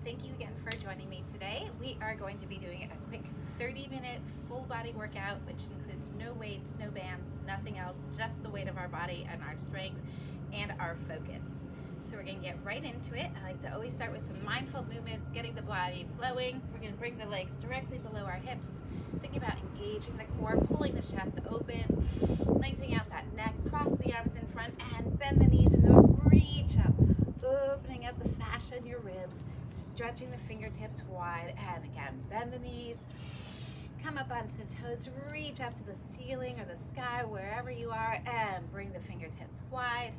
thank you again for joining me today. We are going to be doing a quick 30-minute full body workout, which includes no weights, no bands, nothing else, just the weight of our body and our strength and our focus. So we're going to get right into it. I like to always start with some mindful movements, getting the body flowing. We're going to bring the legs directly below our hips. Think about engaging the core, pulling the chest open, lengthening out that neck, cross the arms in front, and bend the knees, and then reach up, opening up the fascia in your ribs, stretching the fingertips wide, and again, bend the knees, come up onto the toes, reach up to the ceiling or the sky, wherever you are, and bring the fingertips wide.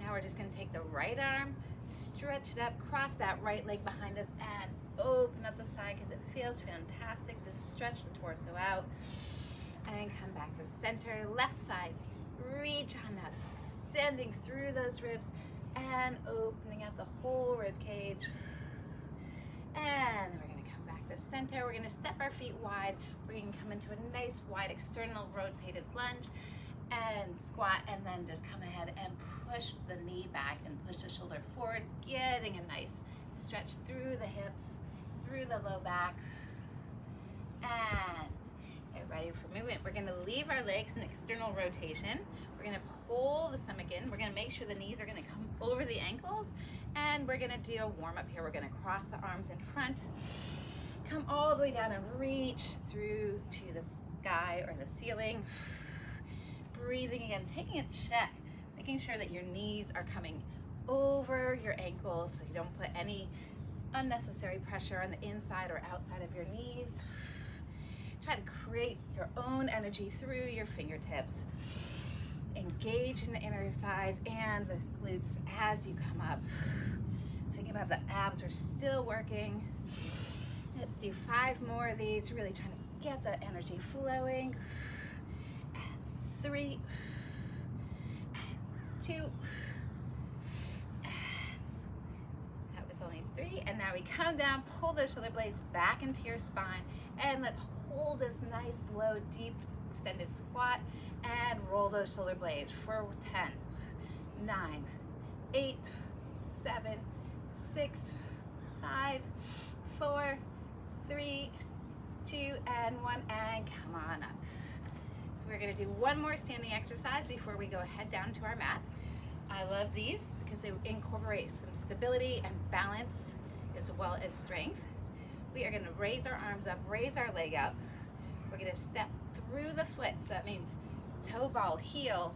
Now we're just going to take the right arm, stretch it up, cross that right leg behind us, and open up the side because it feels fantastic. Just stretch the torso out and come back to center. Left side, reach on up, extending through those ribs and opening up the whole rib cage. And then we're going to come back to center. We're going to step our feet wide. We're going to come into a nice wide external rotated lunge and squat, and then just come ahead and push the knee back and push the shoulder forward, getting a nice stretch through the hips, through the low back, and get ready for movement. We're going to leave our legs in external rotation. We're going to pull the stomach in. We're going to make sure the knees are going to come over the ankles, and we're going to do a warm up here. We're going to cross the arms in front, come all the way down and reach through to the sky or the ceiling. Breathing again, taking a check, making sure that your knees are coming over your ankles so you don't put any unnecessary pressure on the inside or outside of your knees. Try to create your own energy through your fingertips. Engage in the inner thighs and the glutes as you come up. Think about the abs are still working. Let's do 5 more of these, really trying to get the energy flowing. 3 and 2, and that was only 3, and now we come down, pull the shoulder blades back into your spine, and let's hold this nice low deep extended squat and roll those shoulder blades for 10, 9, 8, 7, 6, 5, 4, 3, 2, and 1, and come on up. We're going to do one more standing exercise before we go head down to our mat. I love these because they incorporate some stability and balance as well as strength. We are going to raise our arms up, raise our leg up. We're going to step through the foot. So that means toe ball, heel,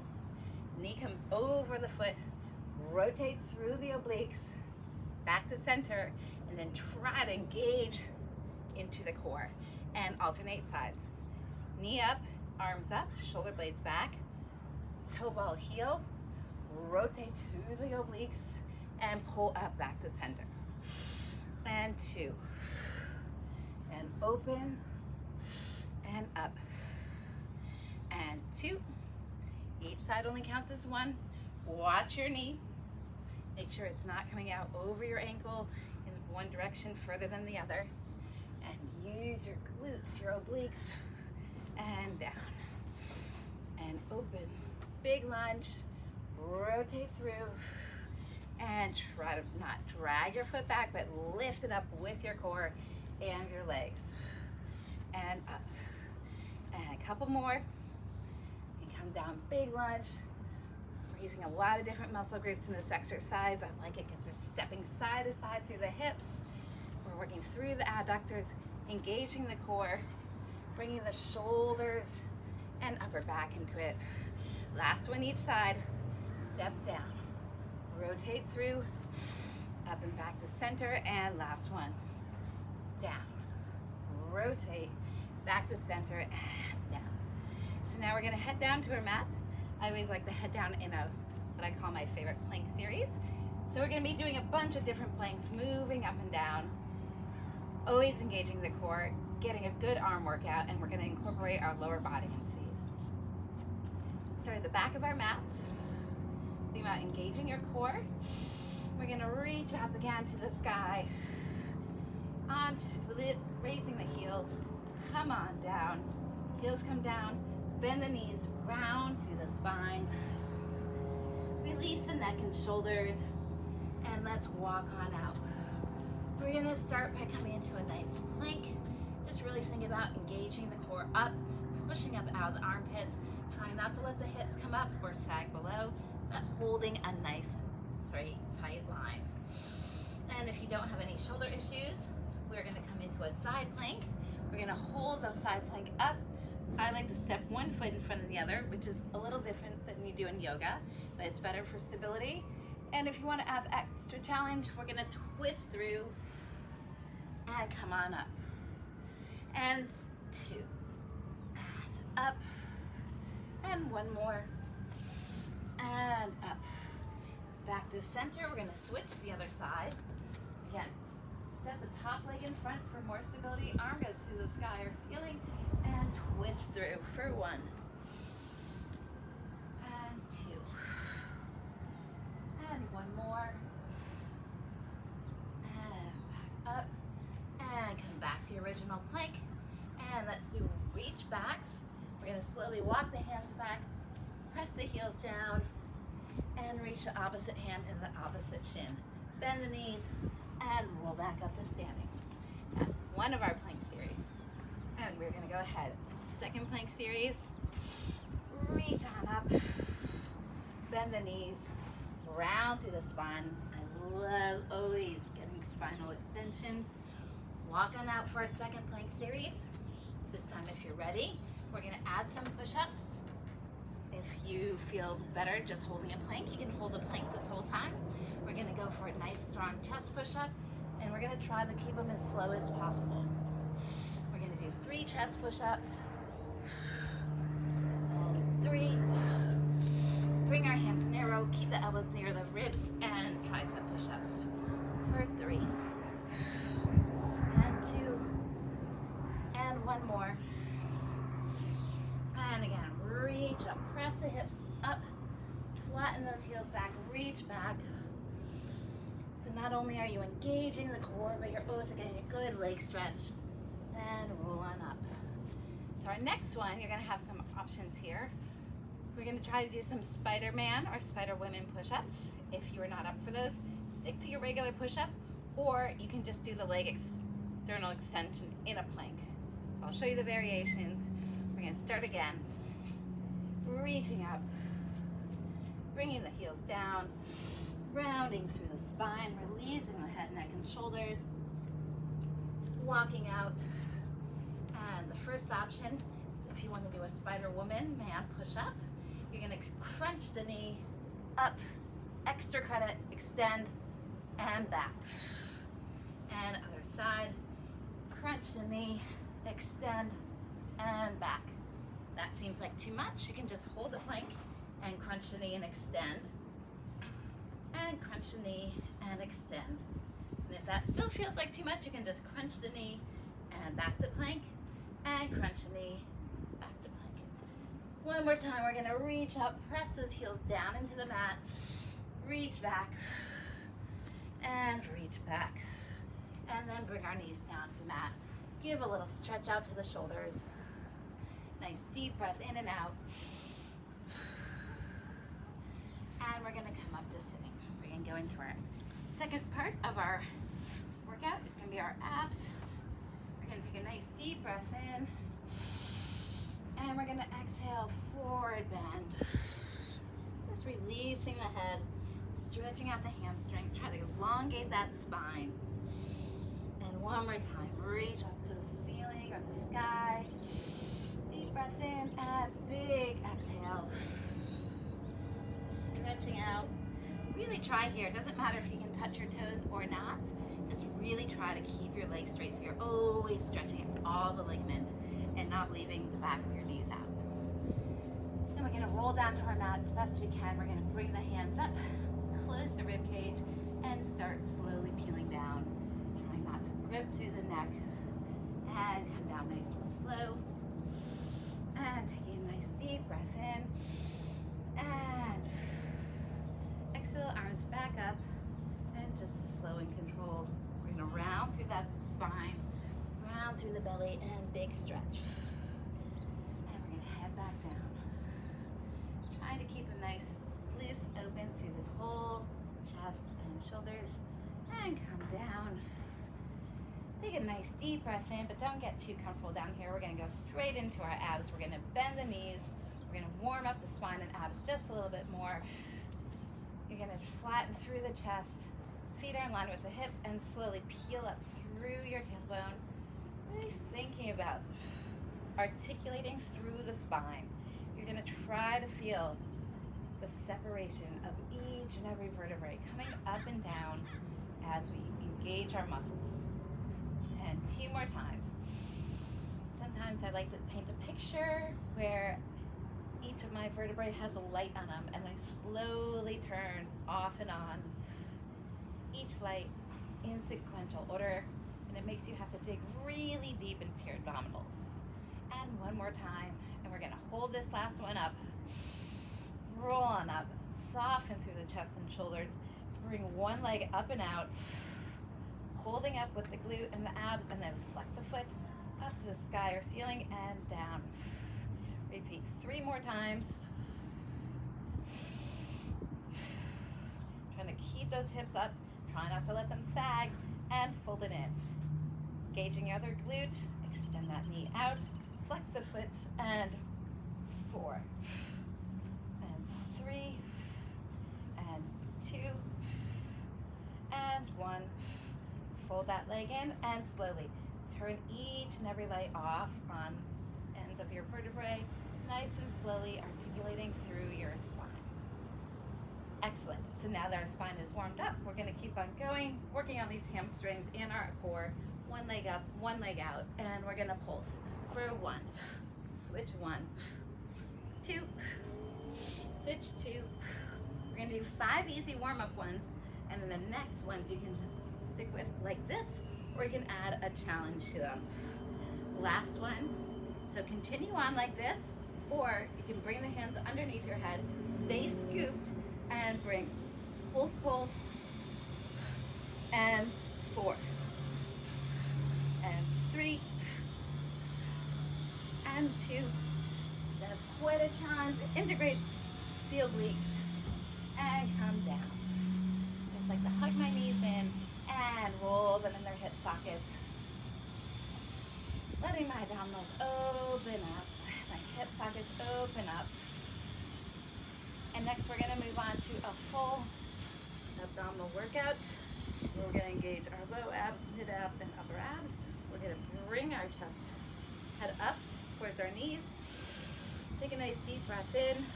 knee comes over the foot, rotate through the obliques, back to center, and then try to engage into the core and alternate sides. Knee up, arms up, shoulder blades back, toe ball heel, rotate through the obliques, and pull up back to center. And 2, and open, and up, and 2. Each side only counts as 1. Watch your knee. Make sure it's not coming out over your ankle in one direction further than the other. And use your glutes, your obliques, and down, and open, big lunge, rotate through, and try to not drag your foot back, but lift it up with your core and your legs, and up, and a couple more, and come down, big lunge. We're using a lot of different muscle groups in this exercise. I like it because we're stepping side to side through the hips, we're working through the adductors, engaging the core, bringing the shoulders and upper back into it. Last one each side. Step down, rotate through, up and back to center, and last one. Down, rotate, back to center, and down. So now we're gonna head down to our mat. I always like to head down in what I call my favorite plank series. So we're gonna be doing a bunch of different planks, moving up and down, always engaging the core, getting a good arm workout, and we're going to incorporate our lower body into these. Let's start at the back of our mats. Think about engaging your core. We're going to reach up again to the sky, raising the heels, come on down, heels come down, bend the knees, round through the spine, release the neck and shoulders, and let's walk on out. we're gonna start by coming into a nice plank. Just really think about engaging the core up, pushing up out of the armpits, trying not to let the hips come up or sag below, but holding a nice, straight, tight line. And if you don't have any shoulder issues, we're gonna come into a side plank. We're gonna hold the side plank up. I like to step one foot in front of the other, which is a little different than you do in yoga, but it's better for stability. And if you want to add extra challenge, we're gonna twist through and come on up. And 2, and up, and 1 more, and up. Back to center, we're gonna switch to the other side. Again, step the top leg in front for more stability. Arm goes through the sky or ceiling, and twist through for 1, and 2, and 1 more, and back up, and come back to your original plank. And let's do reach backs. We're gonna slowly walk the hands back, press the heels down, and reach the opposite hand to the opposite shin. Bend the knees, and roll back up to standing. That's one of our plank series. And we're gonna go ahead. Second plank series, reach on up, bend the knees, round through the spine. I love always getting spinal extensions. Walk on out for a second plank series. This time, if you're ready, we're gonna add some push-ups. If you feel better just holding a plank, you can hold a plank this whole time. We're gonna go for a nice strong chest push-up, and we're gonna try to keep them as slow as possible. We're gonna do 3 chest push-ups, and 3. Bring our hands narrow, keep the elbows near the ribs, and tricep push-ups for 3, and 2, and 1 more. And again, reach up, press the hips up, flatten those heels back, reach back. So not only are you engaging the core, but you're also getting a good leg stretch. And roll on up. So our next one, you're gonna have some options here. We're gonna try to do some Spider-Man or Spider-Woman push-ups. If you are not up for those, stick to your regular push-up, or you can just do the leg external extension in a plank. So I'll show you the variations. We're gonna start again. Reaching up, bringing the heels down, rounding through the spine, releasing the head, neck, and shoulders, walking out. And the first option is if you want to do a Spider-Woman man push-up, you're gonna crunch the knee up, extra credit, extend, and back. And other side, crunch the knee, extend, and back. That seems like too much. You can just hold the plank and crunch the knee and extend. And crunch the knee and extend. And if that still feels like too much, you can just crunch the knee and back to plank, and crunch the knee, back to plank. One more time, we're gonna reach up, press those heels down into the mat, reach back, and reach back. And then bring our knees down to the mat. Give a little stretch out to the shoulders. Nice deep breath in and out. And we're gonna come up to sitting. We're gonna go into our second part of our workout. It's gonna be our abs. We're gonna take a nice deep breath in. And we're gonna exhale, forward bend. Just releasing the head, stretching out the hamstrings. Try to elongate that spine. And one more time, reach up to the ceiling or the sky. Deep breath in and big exhale. Stretching out. Really try here. It doesn't matter if you can touch your toes or not. Just really try to keep your legs straight so you're always stretching all the ligaments and not leaving the back of your knees out. Then we're going to roll down to our mat as best we can. We're going to bring the hands up, close the rib cage, and start slowly peeling down. Trying not to grip through the neck. And come down nice and slow. And taking a nice deep breath in. And exhale, arms back up. And just slow and controlled. We're going to round through that spine, round through the belly, and big stretch. And we're going to head back down. Trying to keep a nice loose open through the whole chest and shoulders. And come down. take a nice deep breath in, but don't get too comfortable down here. We're gonna go straight into our abs. We're gonna bend the knees. We're gonna warm up the spine and abs just a little bit more. You're gonna flatten through the chest. Feet are in line with the hips and slowly peel up through your tailbone. Really thinking about articulating through the spine. You're gonna try to feel the separation of each and every vertebrae coming up and down as we engage our muscles. And 2 more times. Sometimes I like to paint a picture where each of my vertebrae has a light on them, and I slowly turn off and on each light in sequential order, and it makes you have to dig really deep into your abdominals. And 1 more time, and we're gonna hold this last one up. Roll on up, soften through the chest and shoulders. Bring one leg up and out, holding up with the glute and the abs, and then flex the foot up to the sky or ceiling and down. Repeat 3 more times. Trying to keep those hips up, try not to let them sag, and fold it in. Engaging your other glute, extend that knee out, flex the foot, and 4, and 3, and 2, and 1. Fold that leg in and slowly turn each and every leg off on ends of your vertebrae, nice and slowly articulating through your spine. Excellent. So now that our spine is warmed up, we're going to keep on going, working on these hamstrings in our core. 1 leg up, 1 leg out, and we're going to pulse for 1. Switch 1, 2, switch 2. We're going to do 5 easy warm-up ones, and then the next ones you can stick with like this, or you can add a challenge to them. Last one. So continue on like this, or you can bring the hands underneath your head, stay scooped, and bring pulse, pulse, and 4, and 3, and 2. That's quite a challenge. It integrates the obliques, and come down. Just like to hug my knees in and roll them in their hip sockets. Letting my abdominals open up, my hip sockets open up. And next we're gonna move on to a full abdominal workout. We're gonna engage our low abs, mid ab, and upper abs. We're gonna bring our chest head up towards our knees. Take a nice deep breath in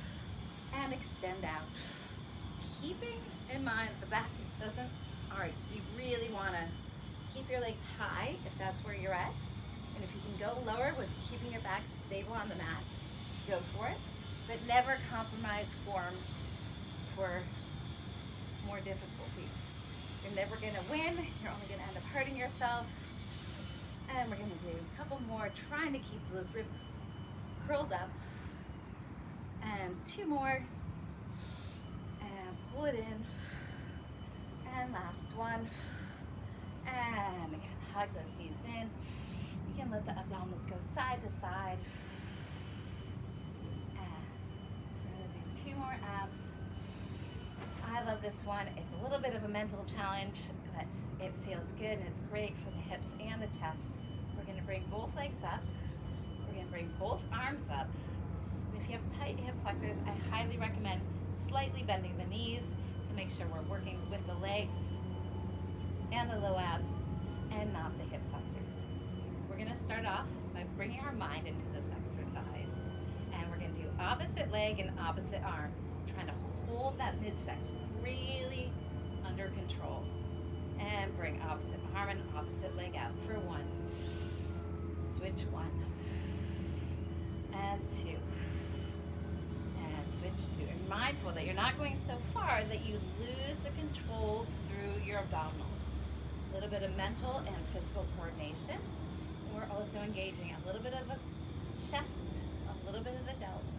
and extend out. Keeping in mind the back doesn't arch, so you really wanna keep your legs high if that's where you're at. And if you can go lower with keeping your back stable on the mat, go for it. But never compromise form for more difficulty. You're never gonna win, you're only gonna end up hurting yourself. And we're gonna do a couple more, trying to keep those ribs curled up. And 2 more. And pull it in. And last one. And again, hug those knees in. You can let the abdominals go side to side. And we're gonna do 2 more abs. I love this one. It's a little bit of a mental challenge, but it feels good and it's great for the hips and the chest. We're gonna bring both legs up. We're gonna bring both arms up. And if you have tight hip flexors, I highly recommend slightly bending the knees to make sure we're working with the legs and the low abs and not the hip flexors. So we're gonna start off by bringing our mind into this exercise. And we're gonna do opposite leg and opposite arm, trying to hold that midsection really under control. And bring opposite arm and opposite leg out for 1. Switch 1. And 2. And switch 2. And mindful that you're not going so far that you lose the control through your abdominals. A little bit of mental and physical coordination. And we're also engaging a little bit of the chest, a little bit of the delts,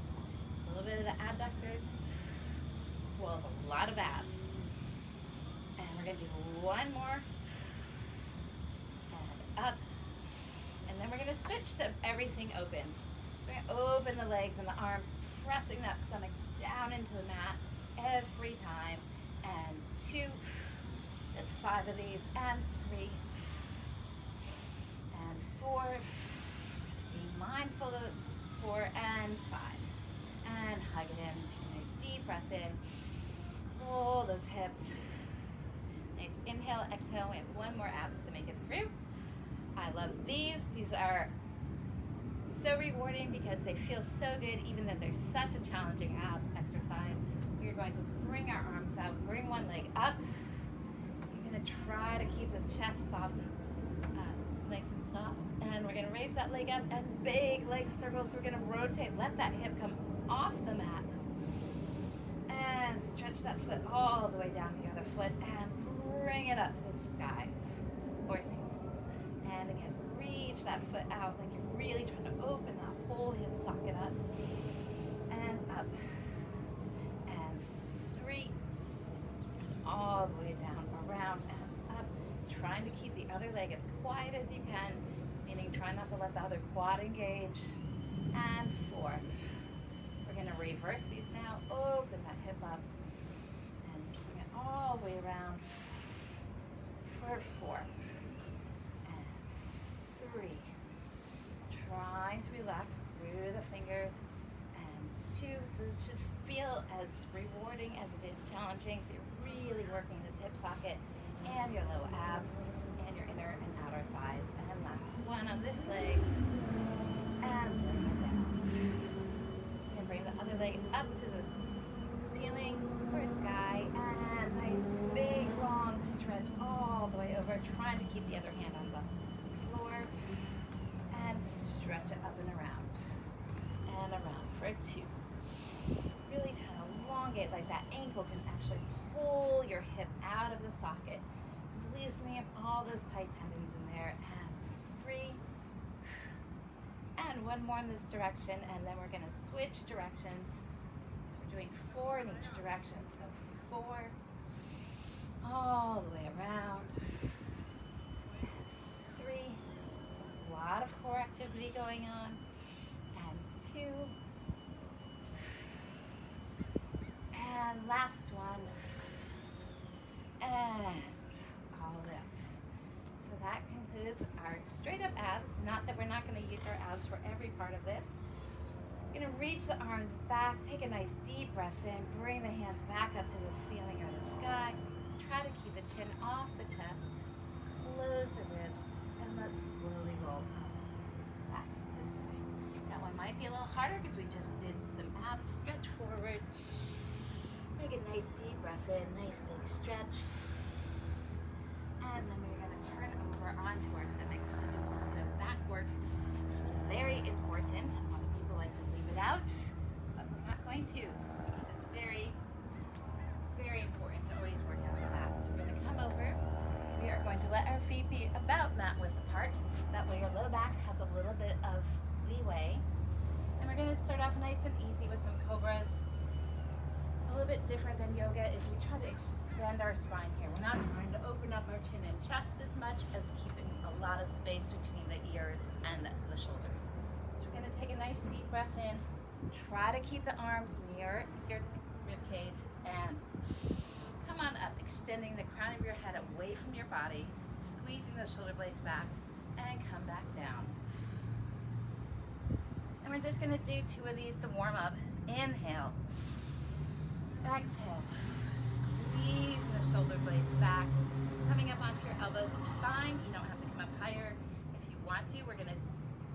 a little bit of the adductors, as well as a lot of abs. And we're gonna do 1 more. And up. And then we're gonna switch to everything opens. We're gonna open the legs and the arms, pressing that stomach down into the mat every time. And 2, just 5 of these, and 3, those hips. Nice inhale, exhale. We have one more abs to make it through. I love these. These are so rewarding because they feel so good even though they're such a challenging ab exercise. We're going to bring our arms out, bring one leg up. You're going to try to keep this chest soft and nice and soft. And we're going to raise that leg up and big leg circles. So we're going to rotate, let that hip come off the mat. And stretch that foot all the way down to the other foot and bring it up to the sky or ceiling. And again, reach that foot out like you're really trying to open that whole hip socket up. And up. And 3. All the way down, around and up. Trying to keep the other leg as quiet as you can, meaning try not to let the other quad engage. And 4. We're going to reverse these now. Open that hip up and bring it all the way around for 4 and 3. Trying to relax through the fingers and 2. So this should feel as rewarding as it is challenging. So you're really working this hip socket and your low abs and your inner and outer thighs. And last one on this leg. And bring it down. And bring the other leg up to the ceiling or sky. And nice big long stretch all the way over. Trying to keep the other hand on the floor. And stretch it up and around. And around for 2. Really try to elongate like that ankle can actually pull your hip out of the socket. Loosening up all those tight tendons in there. And 3. And one more in this direction, and then we're going to switch directions. So we're doing 4 in each direction. So 4, all the way around. And 3. So a lot of core activity going on. And 2. And last one. And all lift. So that concludes our straight up abs. Not that we're not going to use our abs for every part of this. We're going to reach the arms back, take a nice deep breath in, bring the hands back up to the ceiling or the sky. Try to keep the chin off the chest, close the ribs, and let's slowly roll up, back this way. That one might be a little harder because we just did some abs. Stretch forward. Take a nice deep breath in, nice big stretch. And then we're going to turn over onto our stomachs to do a little bit of back work. Very important. A lot of people like to leave it out, but we're not going to because it's very, very important to always work out the back. So we're going to come over. We are going to let our feet be about mat width apart. That way your low back has a little bit of leeway. And we're going to start off nice and easy with some cobras. A little bit different than yoga is we try to extend our spine here. We're not trying to open up our chin and chest as much as keeping a lot of space between the ears and the shoulders. So we're going to take a nice deep breath in. Try to keep the arms near your rib cage and come on up, extending the crown of your head away from your body, squeezing the shoulder blades back, and come back down. And we're just going to do 2 of these to warm up. Inhale. Exhale. Squeeze the shoulder blades back. Coming up onto your elbows is fine. You don't have to come up higher if you want to. We're going to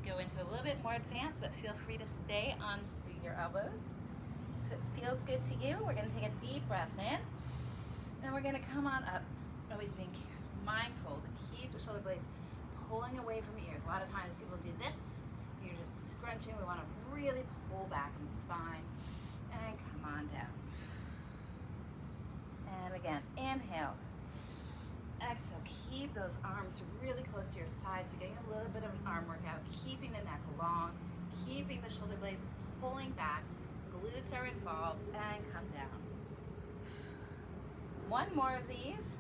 go into a little bit more advanced, but feel free to stay on your elbows. If it feels good to you, we're going to take a deep breath in. And we're going to come on up, always being mindful to keep the shoulder blades pulling away from your ears. A lot of times people do this. You're just scrunching. We want to really pull back in the spine. And come on down. And again, inhale. Exhale. Keep those arms really close to your sides. You're getting a little bit of an arm workout. Keeping the neck long. Keeping the shoulder blades pulling back. Glutes are involved. And come down. One more of these.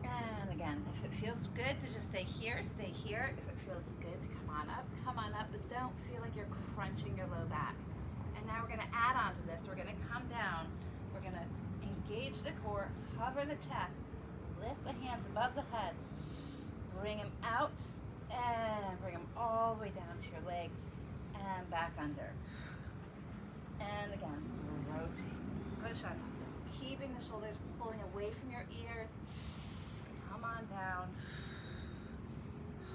And again, if it feels good to just stay here, stay here. If it feels good to come on up, but don't feel like you're crunching your low back. And now we're going to add on to this. We're going to come down. We're going to engage the core, hover the chest, lift the hands above the head, bring them out, and bring them all the way down to your legs and back under. And again, rotate, push on, keeping the shoulders pulling away from your ears. Come on down.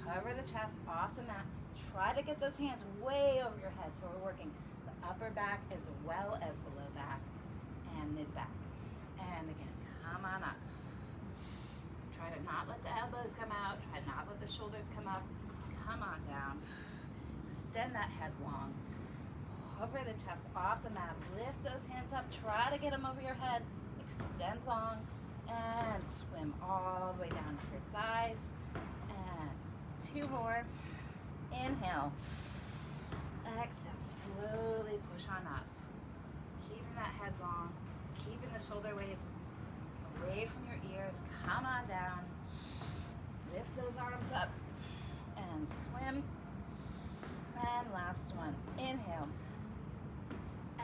Hover the chest off the mat. Try to get those hands way over your head. So we're working the upper back as well as the low back and mid back. And again, come on up. Try to not let the elbows come out. Try to not let the shoulders come up. Come on down. Extend that head long. Hover the chest off the mat. Lift those hands up. Try to get them over your head. Extend long and swim all the way down to your thighs. And 2 more. Inhale. Exhale. Slowly push on up. Keeping that head long. Keeping the shoulder blades away from your ears. Come on down. Lift those arms up and swim. And last one. Inhale.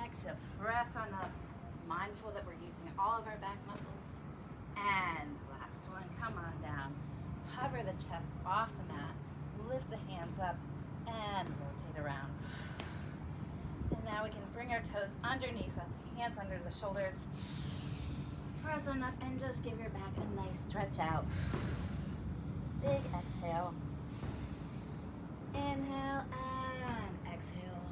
Exhale. Press on up. Mindful that we're using all of our back muscles. And last one. Come on down. Hover the chest off the mat. Lift the hands up and rotate around. And now we can bring our toes underneath us. Hands under the shoulders. Press on up and just give your back a nice stretch out. Big exhale. Inhale and exhale.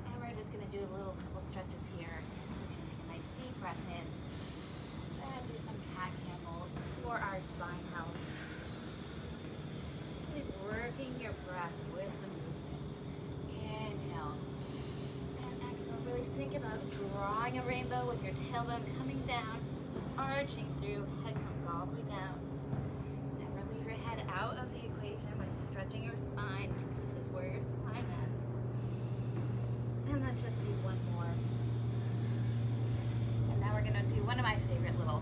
And we're just going to do a little couple stretches here. We're going to take a nice deep breath in and do some cat camels for our spine house. Really working your breath with the movements. Inhale and exhale. Really think about drawing a rainbow with your tailbone coming down, arching through, head comes all the way down. Never leave your head out of the equation when stretching your spine, because this is where your spine ends. And let's just do one more. And now we're going to do one of my favorite little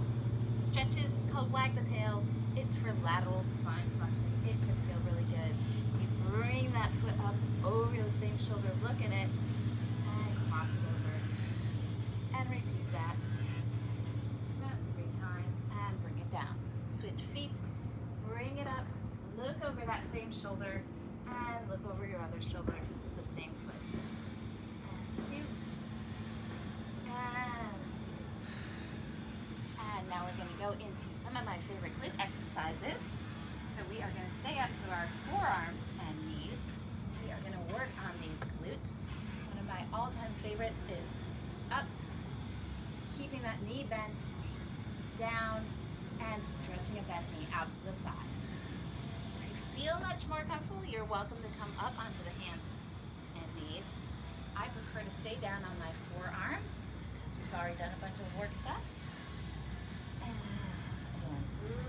stretches. It's called Wag the Tail. It's for lateral spine flexion. It should feel really good. You bring that foot up over the same shoulder, look at it, and cross it over. And repeat that about 3 times and bring it down. Switch feet, bring it up, look over that same shoulder, and look over your other shoulder with the same foot. And 2, and now we're going to go into some of my favorite glute exercises. So we are going to stay onto our forearms and knees. We are going to work on these glutes. One of my all-time favorites is up, keeping that knee bent, down, and stretching a bent knee out to the side. If you feel much more comfortable, you're welcome to come up onto the hands and knees. I prefer to stay down on my forearms because we've already done a bunch of work stuff. And again,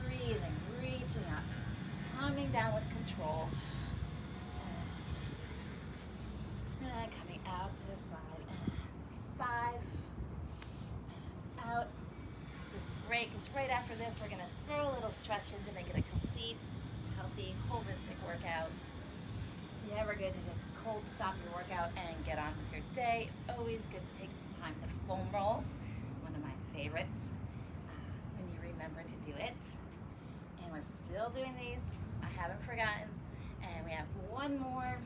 breathing, reaching up, coming down with control. And coming out to the side. And 5. Out. This is great because right after this we're going to throw a little stretch in to make it a complete, healthy, holistic workout. It's never good to just cold stop your workout and get on with your day. It's always good to take some time to foam roll. One of my favorites when you remember to do it. And we're still doing these. I haven't forgotten. And we have one more.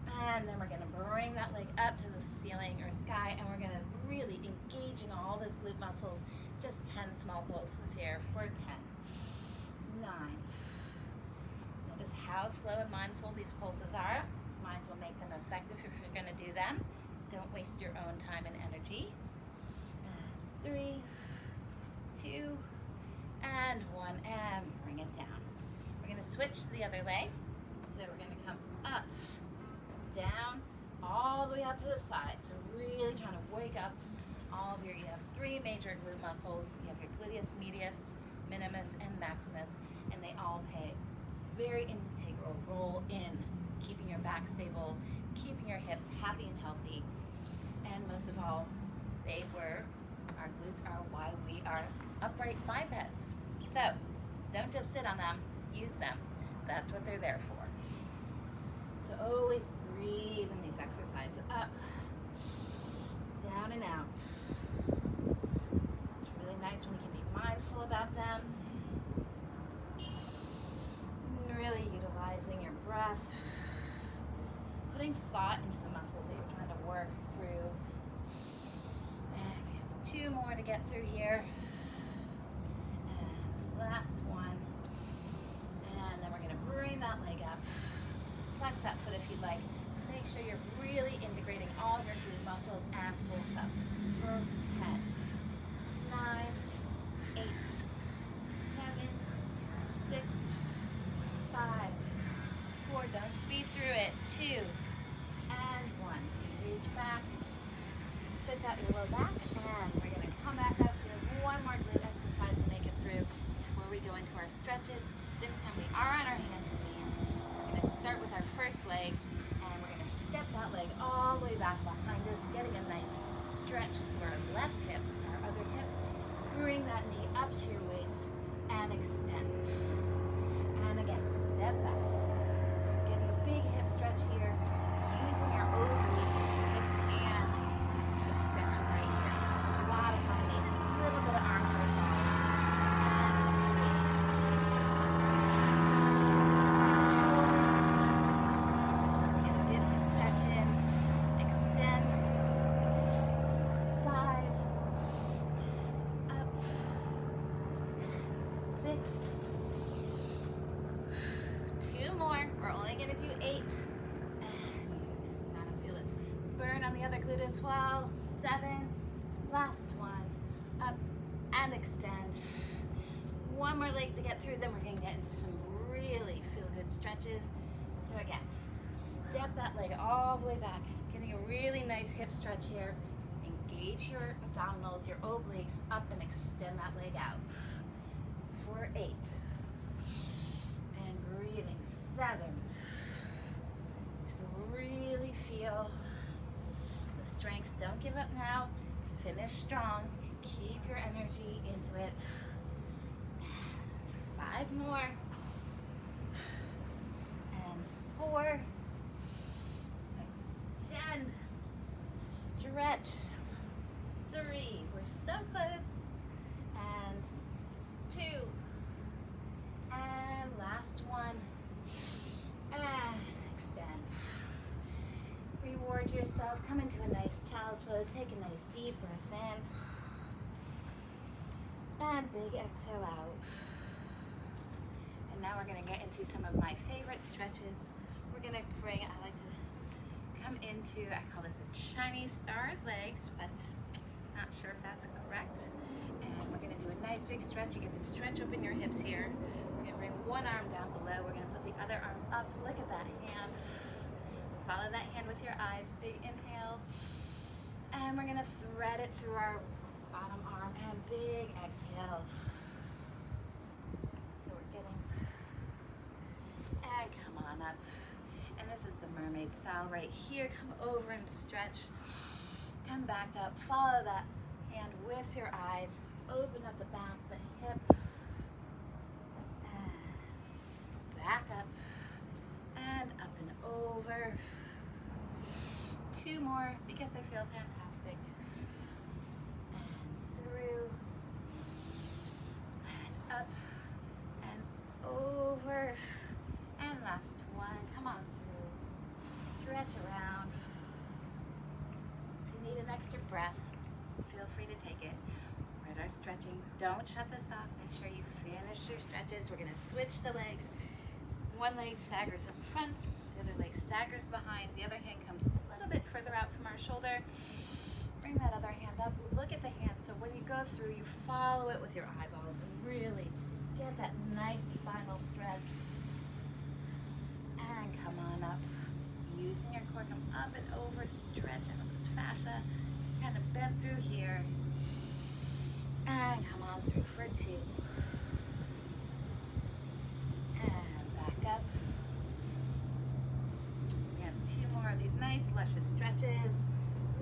And then we're going to bring that leg up to the ceiling or sky, and we're going to really engage in all those glute muscles. Just 10 small pulses here for 10, 9. Notice how slow and mindful these pulses are. Minds will make them effective if you're going to do them. Don't waste your own time and energy. 3, 2, and 1, and bring it down. We're going to switch to the other leg. So we're going to come up, down, all the way out to the side. So really trying to wake up all of you have 3 major glute muscles. You have your gluteus medius, minimus, and maximus, and they all play a very integral role in keeping your back stable, keeping your hips happy and healthy, and most of all, our glutes are why we are upright bipeds. So don't just sit on them, use them. That's what they're there for. So always breathe in these exercises. Up, down, and out. It's really nice when you can be mindful about them. Really utilizing your breath. Putting thought into the muscles that you're trying to work through. 2 more to get through here. And last one. And then we're gonna bring that leg up. Flex that foot if you'd like. Make sure you're really integrating all of your glute muscles and pulse up for 10, 9, 8, 7, 6, 5, 4. Don't speed through it. 2 and 1. Reach back. Stretch out your low back, and we're going to come back up. We have one more glute exercise to make it through before we go into our stretches. This time we are on our hands and knees. We're going to start with our first leg, and we're going to step that leg all the way back behind us, getting a nice stretch through our left hip, our other hip. Bring that knee up to your waist and extend. And again, step back. So we're getting a big hip stretch here, using our obliques, hip and extension right here. So it's a lot of combination, a little bit of arms right now. As well. 7, last one, up and extend. One more leg to get through, then we're going to get into some really feel-good stretches. So again, step that leg all the way back, getting a really nice hip stretch here. Engage your abdominals, your obliques, up and extend that leg out. For 8. And breathing. 7. To really feel strength. Don't give up now. Finish strong. Keep your energy into it. 5 more. And 4. Extend. Stretch. 3. We're so close. And 2. And last one. And extend. Reward yourself. Come into a nice child's pose. Take a nice deep breath in. And big exhale out. And now we're going to get into some of my favorite stretches. We're going to bring, I like to come into, I call this a Chinese star legs, but not sure if that's correct. And we're going to do a nice big stretch. You get to stretch open your hips here. We're going to bring one arm down below. We're going to put the other arm up. Look at that hand. Follow that hand with your eyes. Big inhale. And we're going to thread it through our bottom arm and big exhale. So we're getting, and come on up. And this is the mermaid style right here. Come over and stretch. Come back up. Follow that hand with your eyes. Open up the back, the hip. And back up. And up and over. 2 more because I feel fantastic. And through. And up. And over. And last one. Come on through. Stretch around. If you need an extra breath, feel free to take it. We're at our stretching. Don't shut this off. Make sure you finish your stretches. We're going to switch the legs. One leg staggers in front, the other leg staggers behind, the other hand comes a little bit further out from our shoulder. Bring that other hand up, look at the hand, so when you go through, you follow it with your eyeballs and really get that nice spinal stretch. And come on up, using your core, come up and over, stretch out the fascia, kind of bend through here, and come on through for 2. Up. We have 2 more of these nice luscious stretches.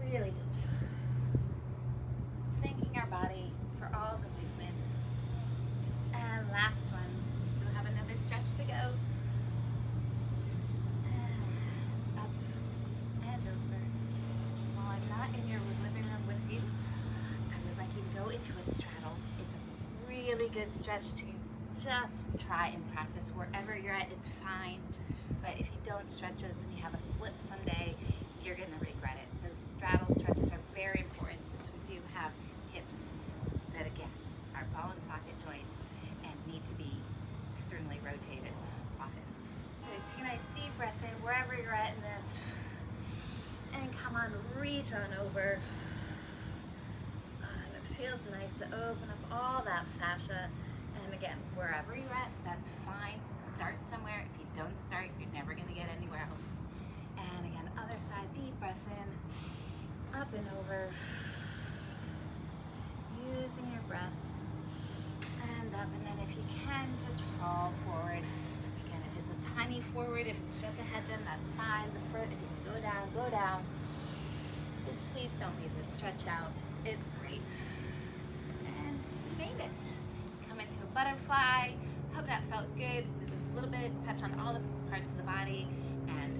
Really just thanking our body for all the movement. And last one. We still have another stretch to go. And up and over. While I'm not in your living room with you, I would like you to go into a straddle. It's a really good stretch to just try and practice wherever you're at. It's fine, but if you don't stretch this and you have a slip someday, you're going to regret it. So straddle stretches are very important since we do have hip on over. And it feels nice to open up all that fascia. And again, wherever you're at, that's fine. Start somewhere. If you don't start, you're never going to get anywhere else. And again, other side, deep breath in, up and over. Using your breath. And up, and then if you can, just fall forward. Again, if it's a tiny forward, if it's just a head bend, that's fine. The foot, if you can go down, go down. Just please don't leave this stretch out. It's great. And we made it. Come into a butterfly. Hope that felt good. There's a little bit touch on all the parts of the body, and